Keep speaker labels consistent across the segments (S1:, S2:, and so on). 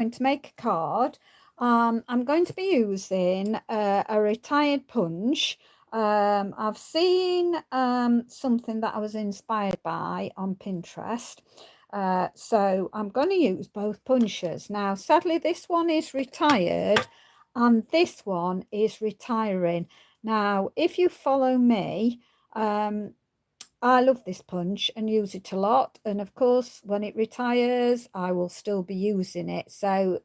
S1: going to make a card. I'm going to be using a retired punch. I've seen something that I was inspired by on Pinterest. So I'm going to use both punches. Now, sadly, this one is retired and this one is retiring. Now, if you follow me, I love this punch and use it a lot. And of course, when it retires, I will still be using it. So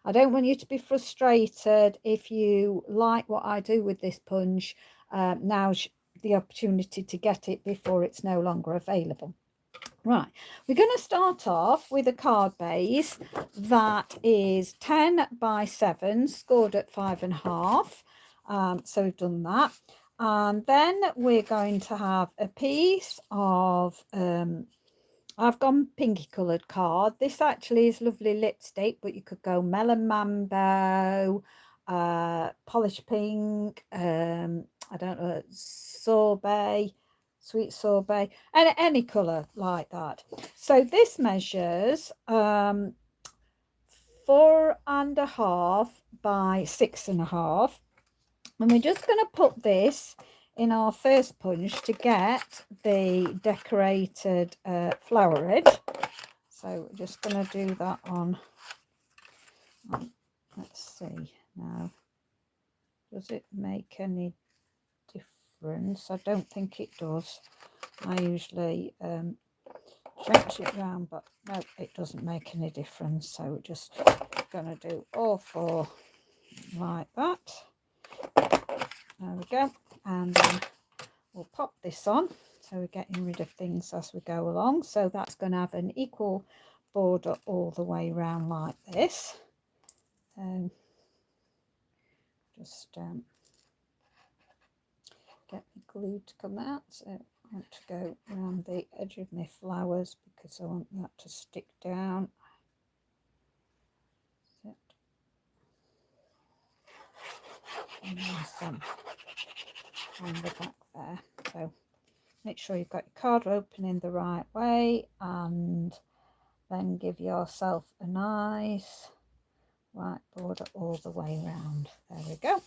S1: I don't want you to be frustrated if you like what I do with this punch. Now's the opportunity to get it before it's no longer available. Right, we're going to start off with a card base that is 10 by 7, scored at 5.5. So we've done that. And then we're going to have a piece of, I've gone pinky coloured card. This actually is lovely lipstick, but you could go melon mambo, polish pink, I don't know, sorbet, sweet sorbet, and any colour like that. So this measures 4.5 by 6.5. And we're just going to put this in our first punch to get the decorated flower edge. So we're just going to do that on, let's see now, does it make any difference? I don't think it does. I usually stretch it round, but no, it doesn't make any difference. So we're just going to do all 4 like that. There we go. And then we'll pop this on. So we're getting rid of things as we go along. So that's going to have an equal border all the way around like this. Just get my glue to come out. So I want to go around the edge of my flowers because I want that to stick down. And then some on the back there. So make sure you've got your card opening the right way, and then give yourself a nice white border all the way around. There we go.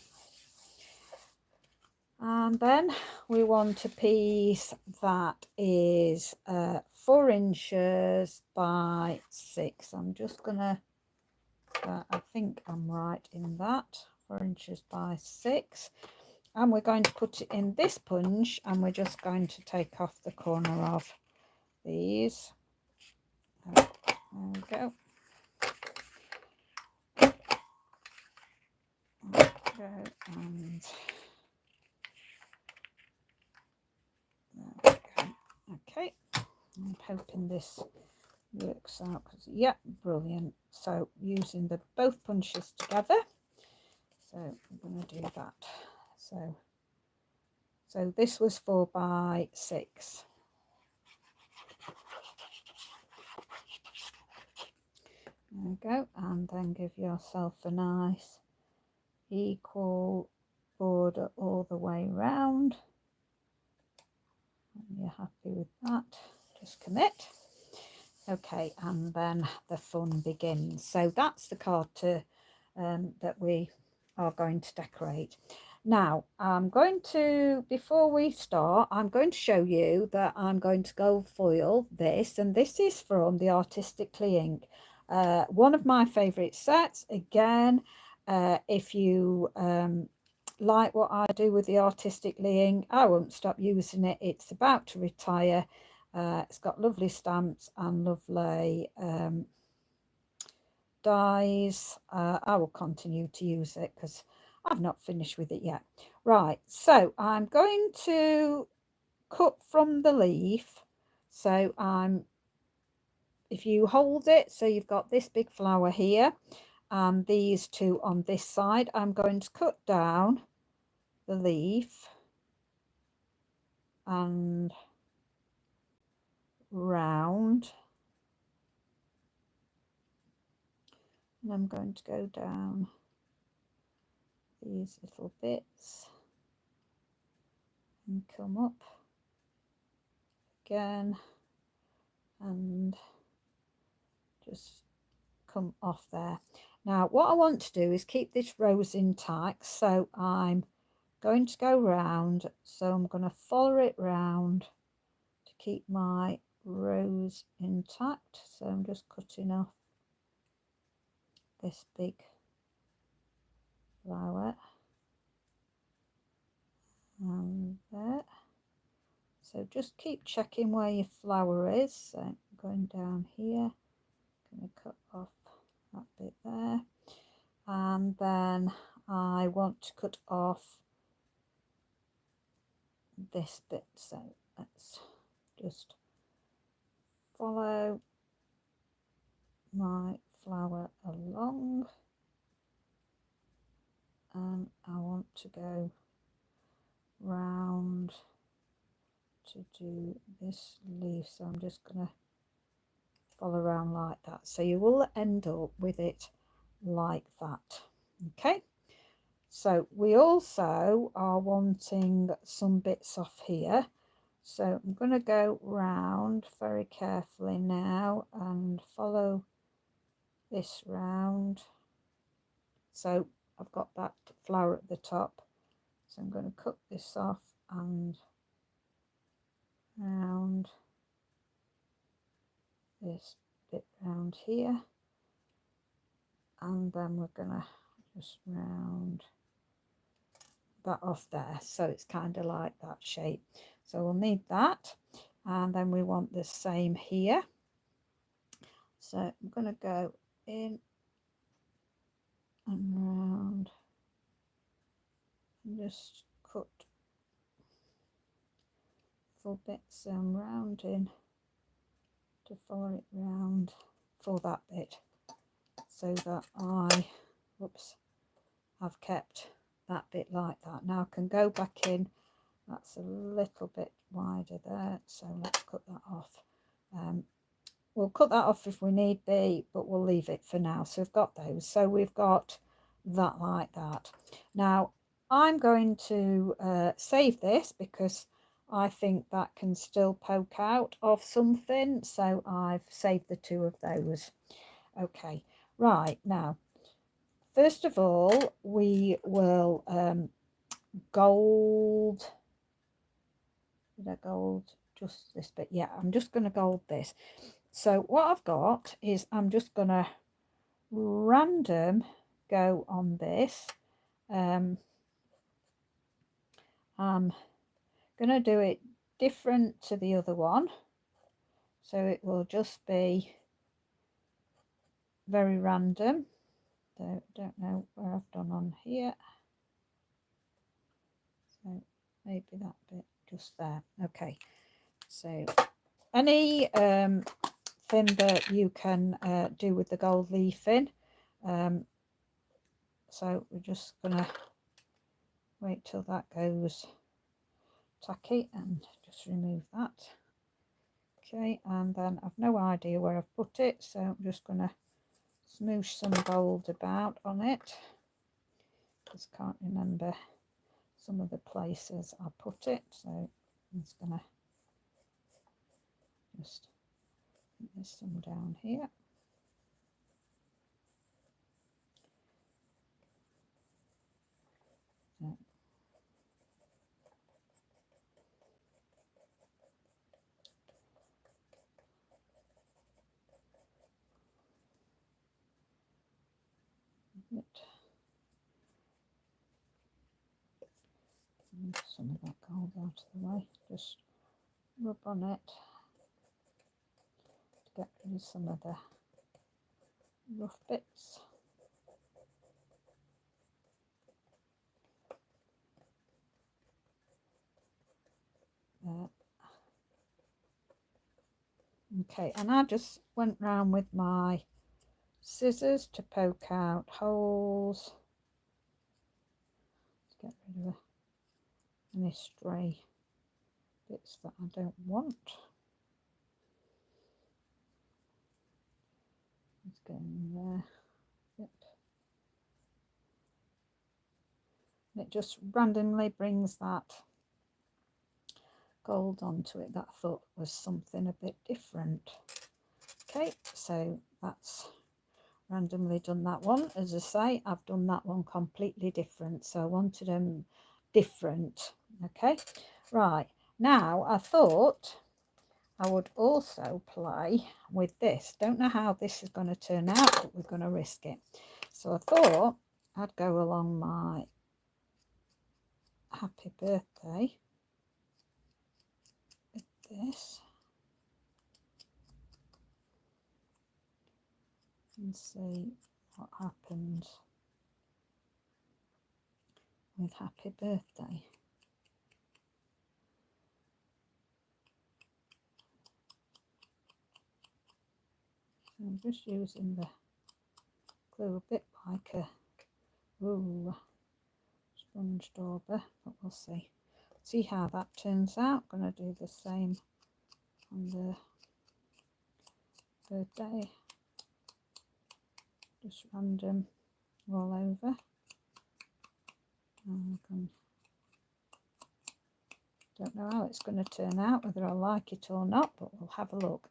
S1: And then we want a piece that is 4 inches by 6. I'm just gonna I think I'm right in that, 4 inches by 6. And we're going to put it in this punch, and we're just going to take off the corner of these. There we go. And there we go. Okay, I'm hoping this works out, because yeah, brilliant. So using the both punches together, so I'm going to do that. So this was 4 by 6. There we go. And then give yourself a nice equal border all the way round. When you're happy with that, just commit. Okay, and then the fun begins. So that's the card to that we are going to decorate. Now I'm going to, before we start, I'm going to show you that I'm going to gold foil this, and this is from the Artistically Ink, one of my favorite sets. Again, if you like what I do with the Artistically Ink, I won't stop using it. It's about to retire. It's got lovely stamps and lovely dies. I will continue to use it because I've not finished with it yet. Right, so I'm going to cut from the leaf. So if you hold it, so you've got this big flower here and these two on this side, I'm going to cut down the leaf and round, and I'm going to go down these little bits and come up again and just come off there. Now what I want to do is keep this rose intact, so I'm going to go round, so I'm going to follow it round to keep my rose intact. So I'm just cutting off this big flower and there. So just keep checking where your flower is. So I'm going down here, going to cut off that bit there, and then I want to cut off this bit. So let's just follow my flower along, and I want to go round to do this leaf. So I'm just going to follow around like that, so you will end up with it like that. Okay, so we also are wanting some bits off here, so I'm going to go round very carefully now and follow this round. So I've got that flower at the top, so I'm going to cut this off and round this bit round here, and then we're going to just round that off there, so it's kind of like that shape. So we'll need that, and then we want the same here. So I'm going to go in and round and just cut full bits and rounding to follow it round for that bit, so that I've kept that bit like that. Now I can go back in, that's a little bit wider there, so let's cut that off. We'll cut that off if we need be, but we'll leave it for now. So we've got those, so we've got that like that. Now I'm going to save this because I think that can still poke out of something, so I've saved the two of those. Okay, right, now first of all we will gold, did I gold just this bit? Yeah, I'm just going to gold this. So what I've got is I'm just going to random go on this. I'm going to do it different to the other one, so it will just be very random. So don't know where I've done on here, so maybe that bit just there. Okay, so any thing that you can do with the gold leafing. So we're just gonna wait till that goes tacky and just remove that. Okay, and then I've no idea where I've put it, so I'm just gonna smoosh some gold about on it. Just can't remember some of the places I put it, so I'm just gonna just put this some down here. So, some of that gold out of the way, just rub on it to get rid of some of the rough bits. There. Okay, and I just went round with my scissors to poke out holes to get rid of any stray bits that I don't want. Let's go in there. Yep. And it just randomly brings that gold onto it that I thought was something a bit different. Okay, so that's randomly done that one. As I say, I've done that one completely different, so I wanted them different. Okay, right, now I thought I would also play with this. Don't know how this is going to turn out, but we're going to risk it. So I thought I'd go along my happy birthday with this and see what happens with happy birthday. So I'm just using the glue a bit like a sponge dauber, but we'll see how that turns out. I'm going to do the same on the birthday, just random all over. Don't know how it's going to turn out, whether I like it or not, but we'll have a look.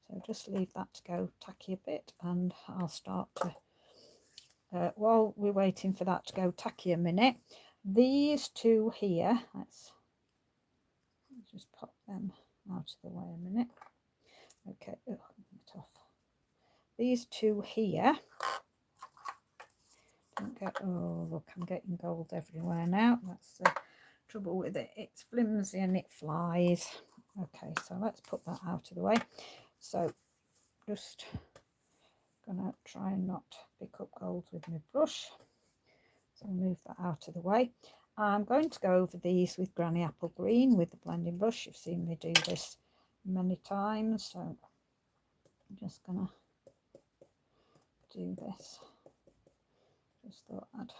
S1: So just leave that to go tacky a bit, and I'll start to while we're waiting for that to go tacky a minute, these two here, let's just pop them out of the way a minute. Okay, oh, it off. These two here, don't get, oh look, I'm getting gold everywhere now. That's the trouble with it. It's flimsy and it flies. Okay, so let's put that out of the way. So just gonna try and not pick up gold with my brush. So move that out of the way. I'm going to go over these with Granny Apple Green with the blending brush. You've seen me do this many times, so I'm just gonna do this. Just thought I'd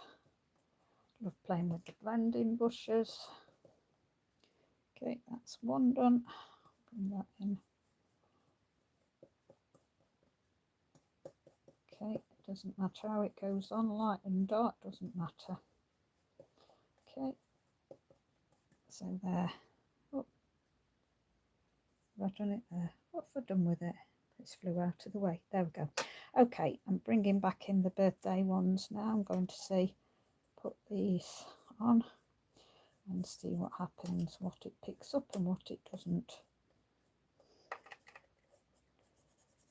S1: love playing with the blending brushes. Okay, that's one done. Bring that in. Okay, it doesn't matter how it goes on, light and dark doesn't matter. Okay, so there. Oh, have I done it there? What have I done with it? It's flew out of the way. There we go. Okay, I'm bringing back in the birthday ones now. I'm going to put these on and see what happens, what it picks up and what it doesn't.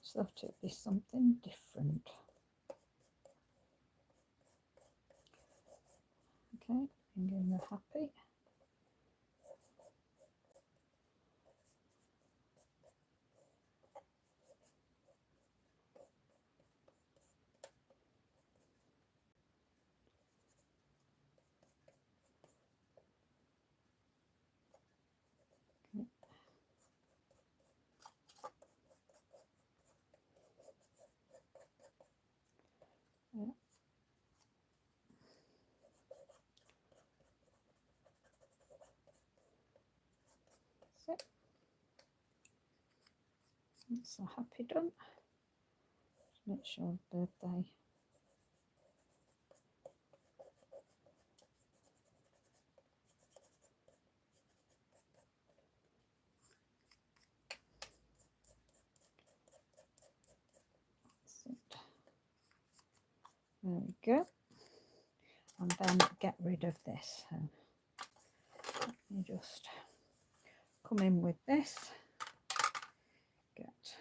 S1: So it'll be something different. Okay, bring in the happy. Yeah. So that's a happy done. Just make sure birthday. That's it. There we go. And then get rid of this. So let me just come in with this. Get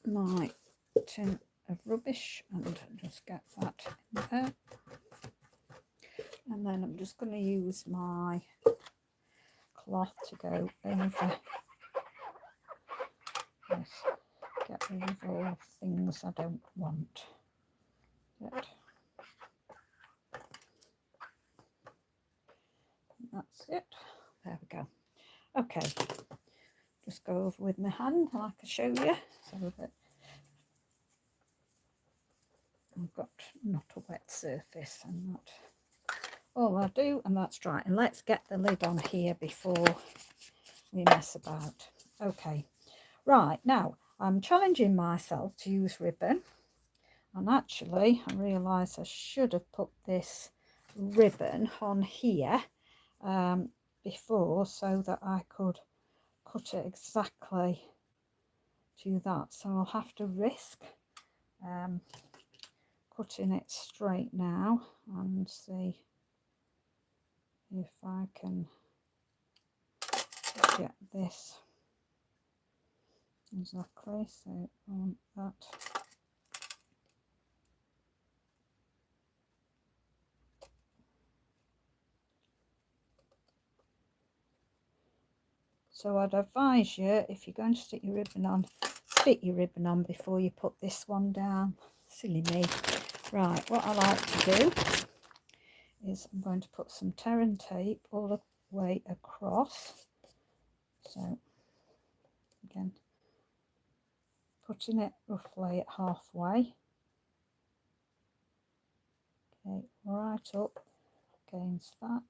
S1: my tin of rubbish and just get that in there. And then I'm just going to use my cloth to go over this. Get rid of all things I don't want. Yet. That's it. There we go. Okay. Just go over with my hand like I show you, so that I've got not a wet surface and not all I do, and that's dry. And let's get the lid on here before we mess about. Okay, right, now I'm challenging myself to use ribbon, and actually I realise I should have put this ribbon on here before, so that I could cut it exactly to that. So I'll have to risk cutting it straight now and see if I can get this exactly. So I want that. So I'd advise you, if you're going to stick your ribbon on before you put this one down. Silly me. Right, what I like to do is I'm going to put some Terran tape all the way across. So again, putting it roughly at halfway. Okay, right up against that.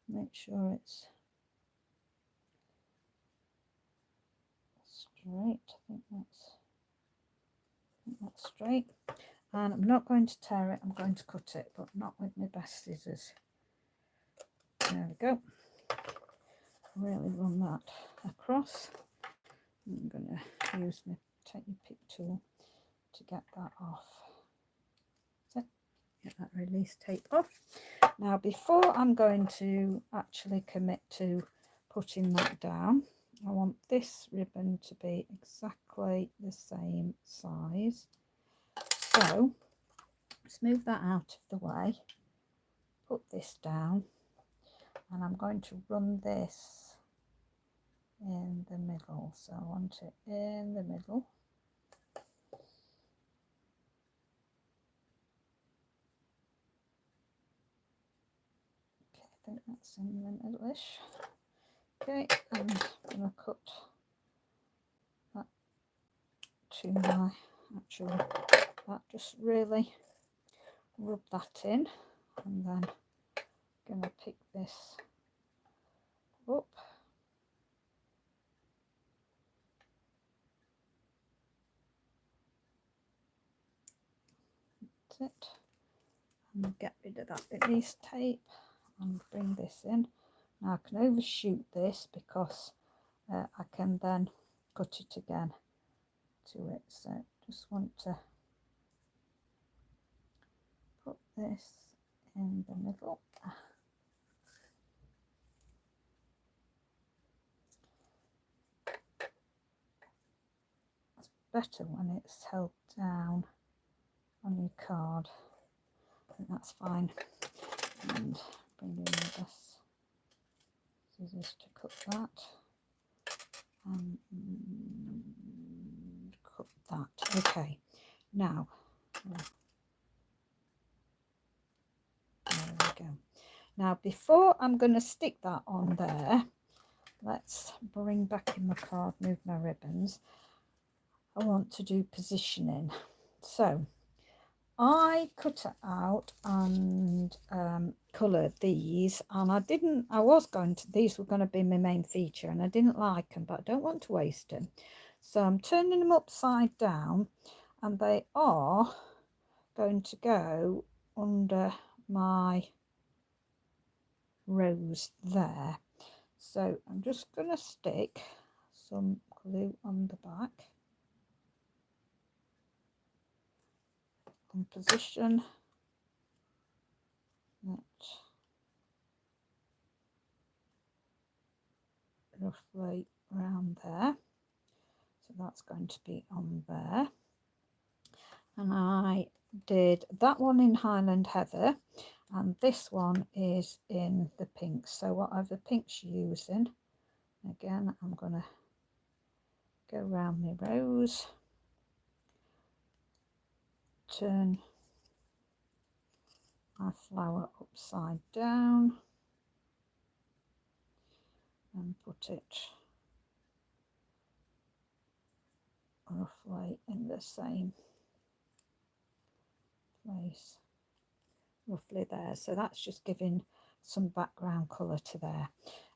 S1: Make sure it's straight. I think that's straight. And I'm not going to tear it, I'm going to cut it, but not with my best scissors. There we go. Really run that across. I'm going to use my Technic pick tool to get that off. So get that release tape off. Now before I'm going to actually commit to putting that down, I want this ribbon to be exactly the same size. So let's move that out of the way, put this down, and I'm going to run this in the middle. So I want it in the middle. Okay, I think that's in the middle-ish. Okay, and I'm going to cut that to my actual, that just really rub that in, and then I'm going to pick this up. That's it. And get rid of that release tape and bring this in. Now I can overshoot this because I can then cut it again to it. So just want to put this in the middle. It's better when it's held down on your card. I think that's fine. And bring in the best scissors to cut that. And cut that. Okay. Now, there we go. Now, before I'm going to stick that on there, let's bring back in my card, move my ribbons. I want to do positioning. So I cut it out and coloured these, and these were going to be my main feature, and I didn't like them, but I don't want to waste them. So I'm turning them upside down, and they are going to go under my rose there. So I'm just going to stick some glue on the back and position that roughly around there. So that's going to be on there. And I did that one in Highland Heather, and this one is in the pink. So whatever pink's using, again, I'm going to go around my rose, turn my flower upside down and put it roughly in the same place, roughly there. So that's just giving some background colour to there.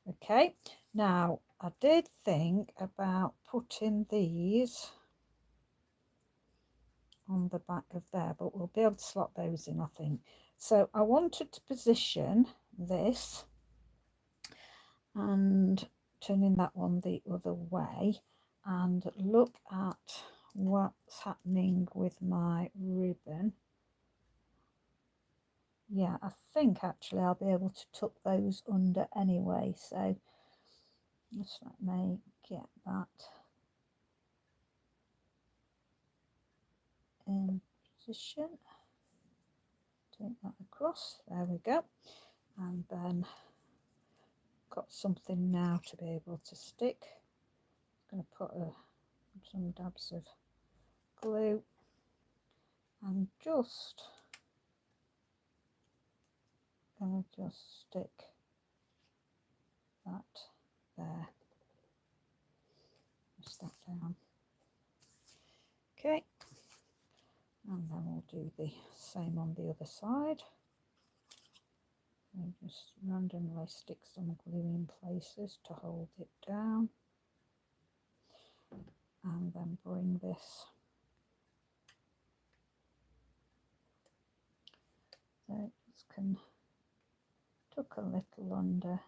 S1: Okay, now I did think about putting these on the back of there, but we'll be able to slot those in, I think. So I wanted to position this and turning that one the other way and look at what's happening with my ribbon. Yeah, I think actually I'll be able to tuck those under anyway, so just let me get that in position. Take that across, there we go, and then got something now to be able to stick. I'm going to put some dabs of glue and just going to just stick that there. Press that down. Okay, and then we'll do the same on the other side. And just randomly stick some glue in places to hold it down, and then bring this so just can tuck a little under.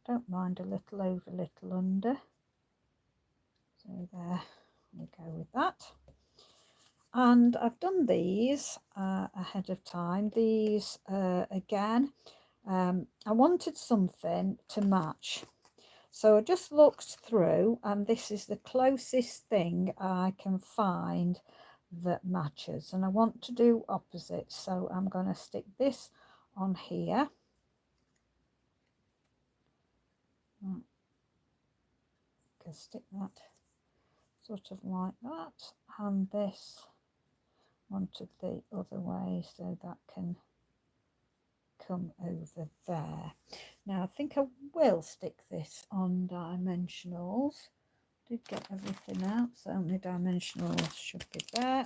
S1: Don't mind a little over, little under. So there we go with that. And I've done these ahead of time. These again, I wanted something to match. So I just looked through, and this is the closest thing I can find that matches. And I want to do opposite. So I'm going to stick this on here. Can stick that sort of like that, and this onto the other way, so that can come over there. Now I think I will stick this on dimensionals. Did get everything out, so only dimensionals should be there.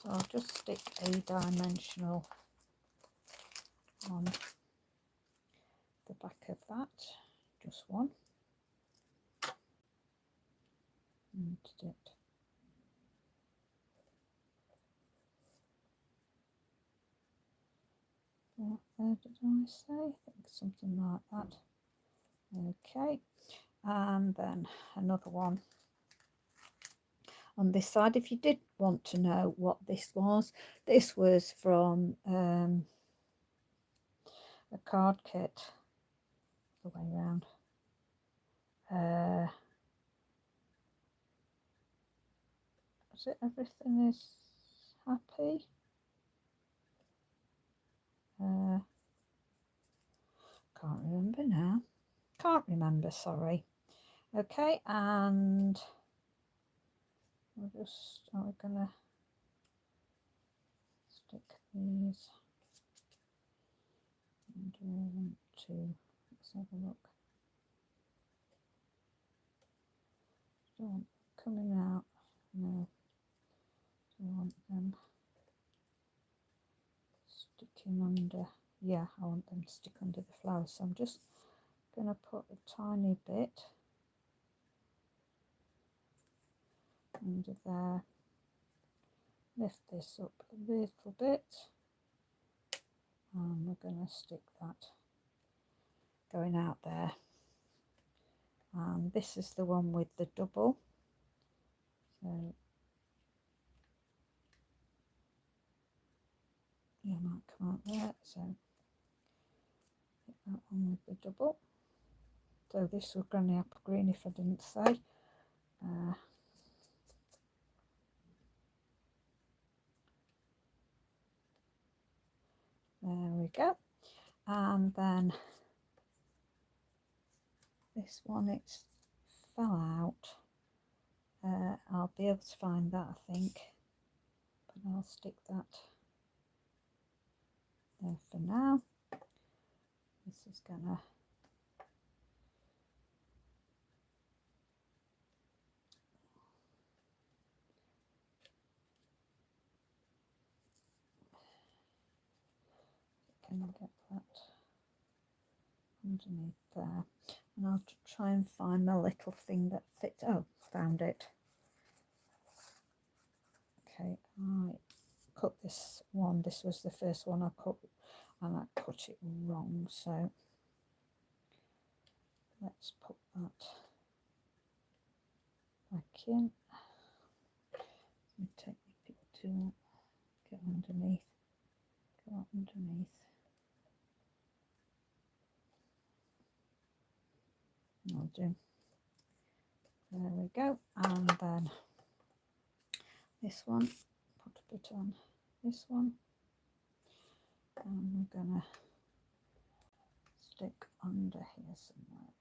S1: So I'll just stick a dimensional on the back of that, just one. And it. What there did I say? I think something like that. Okay, and then another one on this side. If you did want to know what this was from a card kit, the way around. Is it Everything Is Happy? Can't remember now. Can't remember, sorry. Okay, and we're gonna stick these. And do I want to, let's have a look. Don't coming out, no. Do I want them sticking under? Yeah, I want them to stick under the flower, so I'm just going to put a tiny bit under there, lift this up a little bit, and we're going to stick that going out there. And this is the one with the double, so yeah, might come out there, so pick that one with the double. So this was Granny Apple Green, if I didn't say. There we go. And then this one, it's fell out. I'll be able to find that, I think, but I'll stick that there for now. This is gonna get that underneath there, and I'll try and find my little thing that fits. Oh, found it. Okay, I cut this one. This was the first one I cut, and I cut it wrong, so let's put that back in. me take the pick tool, get underneath, go underneath. I'll do. There we go. And then this one, put a bit on this one. And we're going to stick under here somewhere.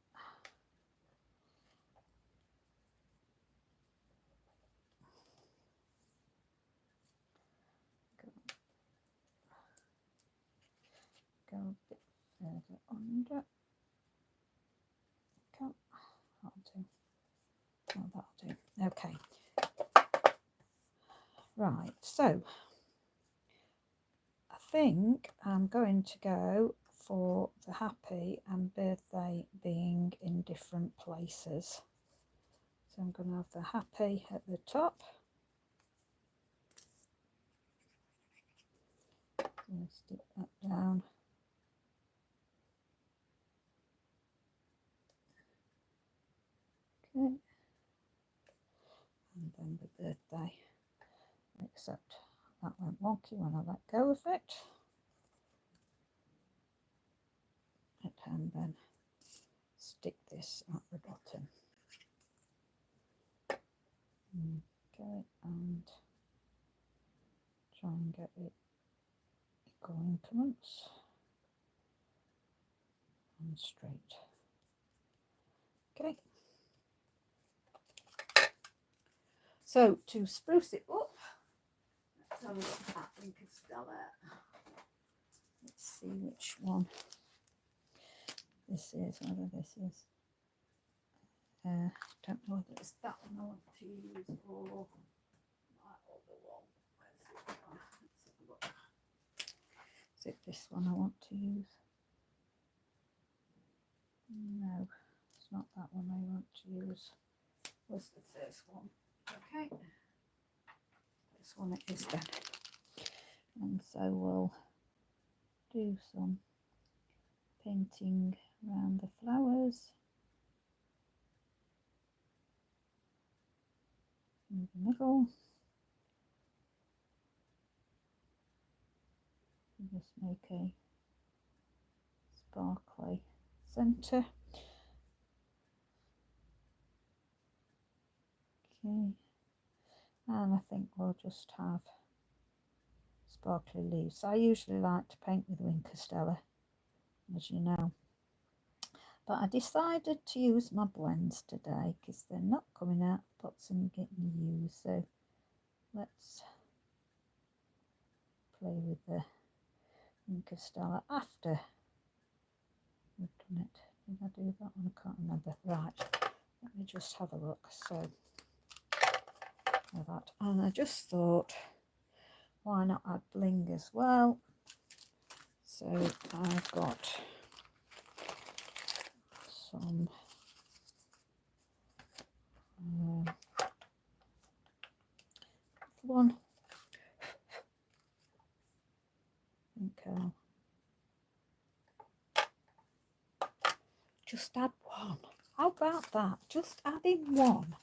S1: Go a bit further under. Come, that'll do. Oh, that'll do. Okay. Right, so I think I'm going to go for the happy and birthday being in different places. So I'm going to have the happy at the top. Stick that down. Okay. And then the birthday. Except that went wonky when I let go of it. And then stick this at the bottom. Okay, and try and get it equal increments and straight. Okay. So to spruce it up, let's have a look at Inkostella. Let's see which one this is, whether this is. Don't know whether it's that one I want to use or my other one. Where's it gone? Let's have a look. Is it this one I want to use? No, it's not that one I want to use. Where's the first one? Okay, this one it is then. And so we'll do some painting around the flowers in the middle. Just make a sparkly centre. Okay, and I think we'll just have sparkly leaves. I usually like to paint with Inkostella, as you know, but I decided to use my blends today because they're not coming out pots and getting used. So let's play with the Inkostella after we've done it. Did I do that one? I can't remember. Right, let me just have a look. So that, and I just thought, why not add bling as well? So I've got some one. I think I'll just add one. How about that? Just adding one.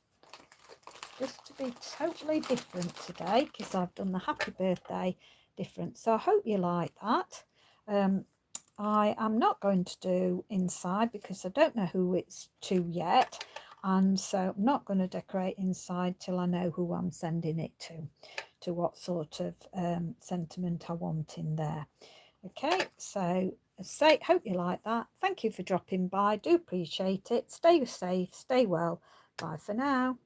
S1: Just to be totally different today, because I've done the happy birthday different. So I hope you like that. I am not going to do inside because I don't know who it's to yet, and so I'm not going to decorate inside till I know who I'm sending it to what sort of sentiment I want in there. Okay, so hope you like that. Thank you for dropping by. Do appreciate it. Stay safe, stay well. Bye for now.